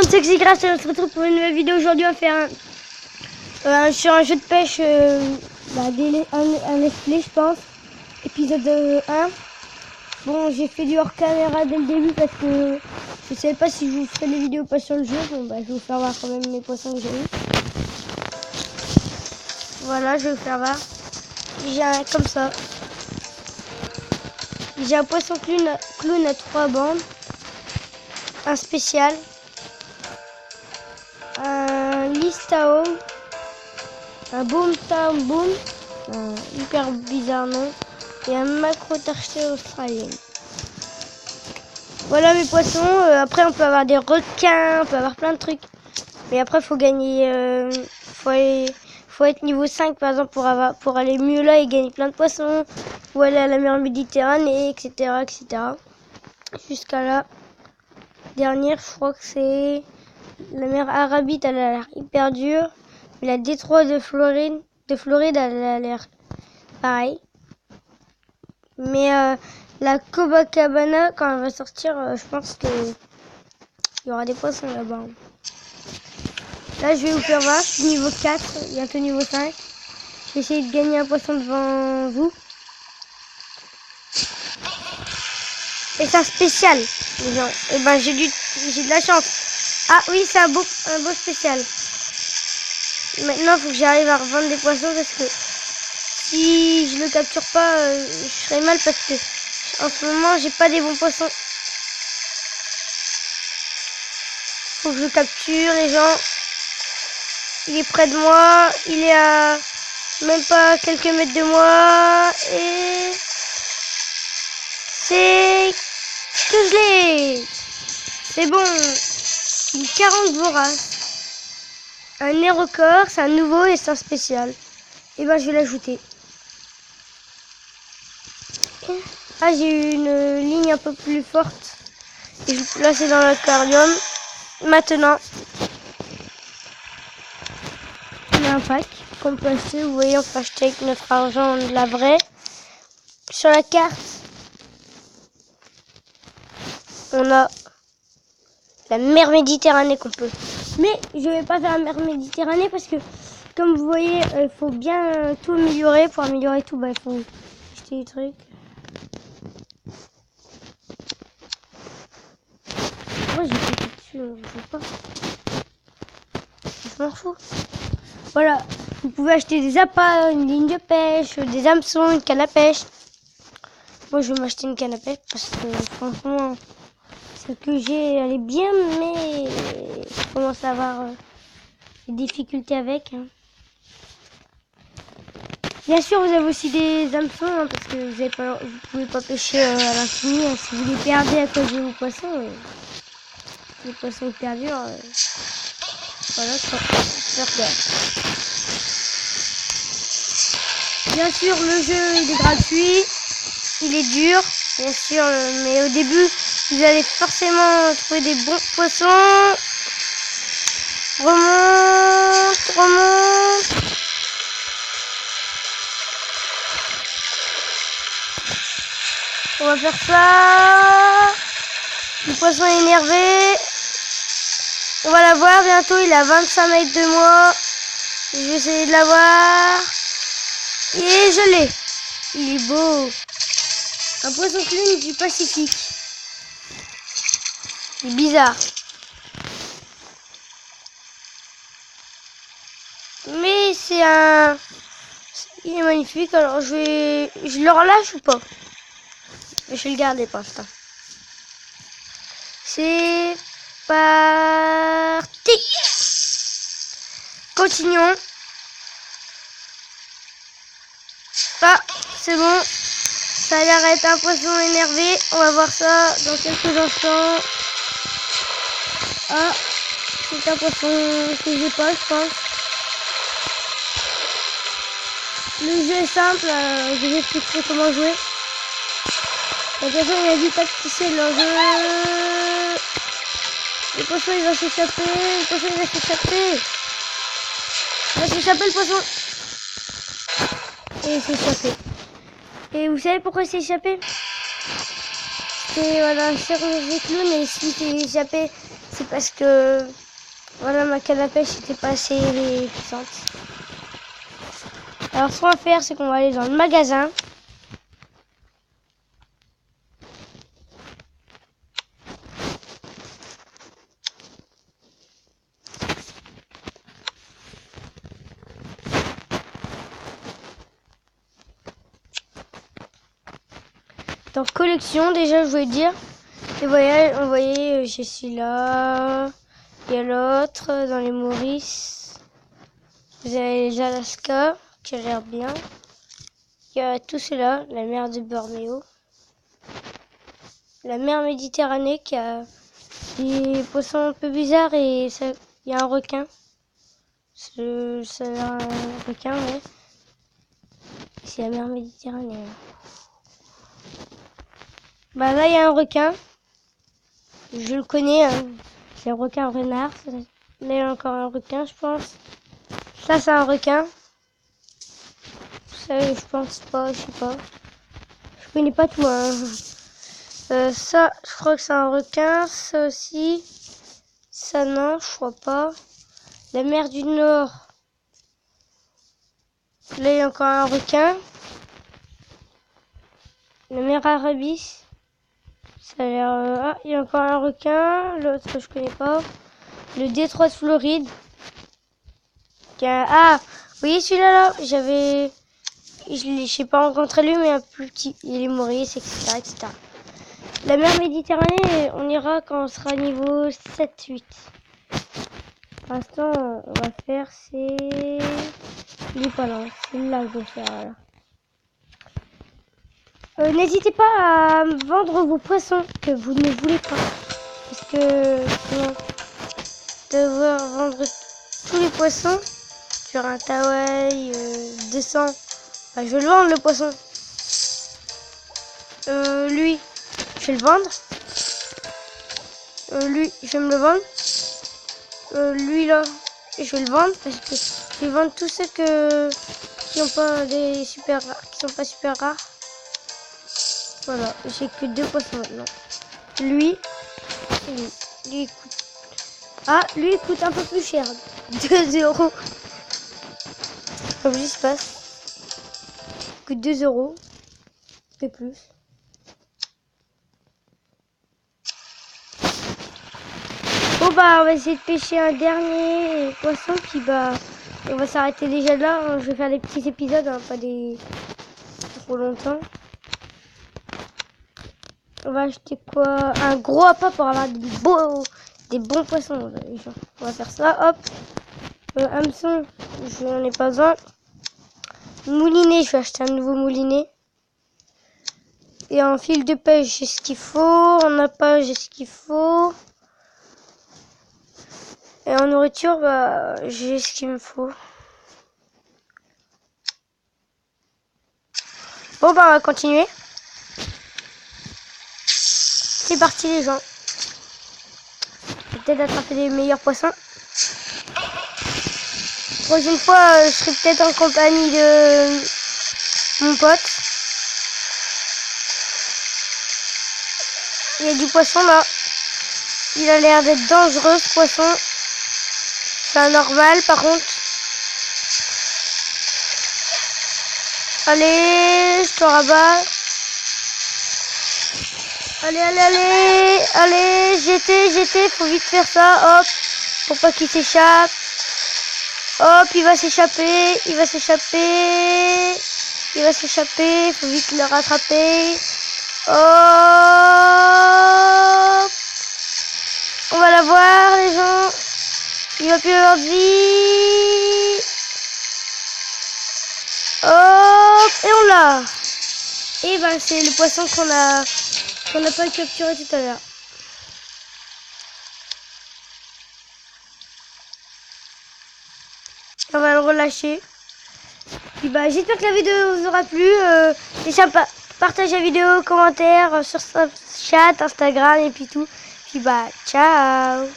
monde, c'est Xigraf, on se retrouve pour une nouvelle vidéo. Aujourd'hui on va faire sur un jeu de pêche, un let's play je pense, épisode 1. Bon, j'ai fait du hors caméra dès le début parce que je savais pas si je vous ferais des vidéos pas sur le jeu. Bon bah je vais vous faire voir quand même mes poissons que j'ai eu. Voilà, je vais vous faire voir. J'ai un comme ça. J'ai un poisson clown à 3 bandes. Un spécial. Un listao. Un boom town boom. Hyper bizarre nom. Et un macrotarché australien. Voilà mes poissons. Après on peut avoir des requins, on peut avoir plein de trucs. Mais après faut gagner. Faut être niveau 5 par exemple pour aller mieux là et gagner plein de poissons. Ou aller à la mer Méditerranée, etc. Jusqu'à la dernière, je crois que c'est la mer Arabite, elle a l'air hyper dure. Mais la détroit de Floride, elle a l'air pareil. Mais la Copacabana, quand elle va sortir, je pense que il y aura des poissons là-bas. Là, je vais vous faire voir, je suis niveau 4, bientôt niveau 5. Je vais essayer de gagner un poisson devant vous. Et c'est un spécial, les gens. Et ben j'ai de la chance. Ah oui, c'est un beau spécial. Maintenant, il faut que j'arrive à revendre des poissons parce que si je le capture pas, je serai mal parce que en ce moment, j'ai pas des bons poissons. Faut que je le capture, les gens. Il est près de moi, il est à même pas quelques mètres de moi et c'est que je l'ai. C'est bon. Une 40 vorace. Un nez record, c'est un nouveau et c'est un spécial. Et ben je vais l'ajouter. Ah, j'ai eu une ligne un peu plus forte. Et je vais le placer dans l'aquarium. Maintenant, on a un pack qu'on peut acheter. Vous voyez, on peut acheter avec notre argent de la vraie. Sur la carte, on a la mer Méditerranée qu'on peut. Mais je vais pas faire la mer Méditerranée parce que, comme vous voyez, il faut bien tout améliorer. Pour améliorer tout, bah, il faut acheter des trucs. Moi, j'ai fait dessus, je sais pas. Je m'en fous. Voilà, vous pouvez acheter des appâts, une ligne de pêche, des hameçons, une canne à pêche. Moi, je vais m'acheter une canne à pêche parce que, franchement, celle que j'ai, elle est bien, mais je commence à avoir des difficultés avec. Hein. Bien sûr, vous avez aussi des hameçons, hein, parce que vous pouvez pas pêcher à l'infini. Hein. Si vous les perdez à cause de vos poissons, les poissons hyper durs, voilà, faire gaffe. Bien sûr, le jeu il est gratuit, il est dur, bien sûr, mais au début, vous allez forcément trouver des bons poissons. Remonte. On va faire ça. Le poisson est énervé. On va l'avoir bientôt, il est à 25 mètres de moi. Je vais essayer de l'avoir. Et je l'ai. Il est beau. Un poisson clown du Pacifique. C'est bizarre. Mais c'est un... Il est magnifique. Alors je le relâche ou pas? Je vais le garder pour l'instant. C'est parti. Continuons. Ah, c'est bon. Ça a l'air d'être un poisson énervé. On va voir ça dans quelques instants. Ah, c'est un poisson que j'ai pas, je pense. Le jeu est simple. Je vais expliquer comment jouer. De toute façon, il a dit pas de tisser le jeu. Le poisson, il va s'échapper. Le poisson, il va s'échapper. Il va s'échapper, le poisson. Et il s'est échappé. Et vous savez pourquoi il s'est échappé? C'est voilà, un chirurgien clown et s'il s'est échappé, c'est parce que voilà, ma canne à pêche n'était pas assez puissante. Alors ce qu'on va faire, c'est qu'on va aller dans le magasin. Dans collection, déjà, je voulais dire. Et voyez, on voyait, j'ai celui-là. Il y a l'autre dans les Maurice. Vous avez les Alaska, qui a l'air bien. Il y a tout cela, la mer de Bornéo. La mer Méditerranée qui a des poissons un peu bizarres et ça, il y a un requin. Ça a l'air un requin, ouais. C'est la mer Méditerranée. Bah là, il y a un requin. Je le connais, hein. C'est un requin renard. Là, il y a encore un requin, je pense. Ça, c'est un requin. Ça, je pense pas, je sais pas. Je connais pas tout, hein. Ça, je crois que c'est un requin. Ça aussi. Ça, non, je crois pas. La mer du Nord. Là, il y a encore un requin. La mer Arabie. Ça a l'air... Ah, il y a encore un requin. L'autre, je connais pas. Le détroit de Floride. Ah, vous voyez celui-là, là, j'avais... Je sais pas rencontré lui, mais un plus petit. Il est Maurice, etc., etc. La mer Méditerranée, on ira quand on sera niveau 7-8. Pour l'instant, on va faire, c'est... Il est pas là, c'est là que je vais faire, là. N'hésitez pas à vendre vos poissons que vous ne voulez pas. Parce que, devoir vendre tous les poissons sur un Tawai 200, bah, je vais le vendre le poisson. Lui, je vais le vendre. Lui, je vais me le vendre. Lui là, je vais le vendre parce que je vais vendre tous ceux qui ont pas des super rares, qui sont pas super rares. Voilà, j'ai que 2 poissons maintenant. Lui, il coûte. Ah, lui il coûte un peu plus cher. 2 euros. Comme je se passe. Il coûte 2 euros. Et plus. Bon bah on va essayer de pêcher un dernier poisson. Puis bah on va s'arrêter déjà là. Je vais faire des petits épisodes, hein, pas des trop longtemps. On va acheter quoi? Un gros appât pour avoir des bons poissons. On va faire ça, hop. Hameçon, je n'en ai pas besoin. Moulinet, je vais acheter un nouveau moulinet. Et en fil de pêche, j'ai ce qu'il faut. En appât, j'ai ce qu'il faut. Et en nourriture, bah, j'ai ce qu'il me faut. Bon, bah, on va continuer. C'est parti, les gens. Je vais peut-être attraper les meilleurs poissons. Prochaine fois, je serai peut-être en compagnie de mon pote. Il y a du poisson là. Il a l'air d'être dangereux ce poisson. C'est anormal par contre. Allez, je te rabats. Allez, j'étais, faut vite faire ça, hop, pour pas qu'il s'échappe. Hop, il va s'échapper, faut vite le rattraper. Hop, on va la voir les gens, il va plus avoir de vie. Hop, et on l'a. Et ben c'est le poisson qu'on n'a pas capturé tout à l'heure. On va le relâcher. Puis bah j'espère que la vidéo vous aura plu. C'est sympa. Partagez la vidéo, commentaires sur Snapchat, Instagram et puis tout. Puis bah ciao.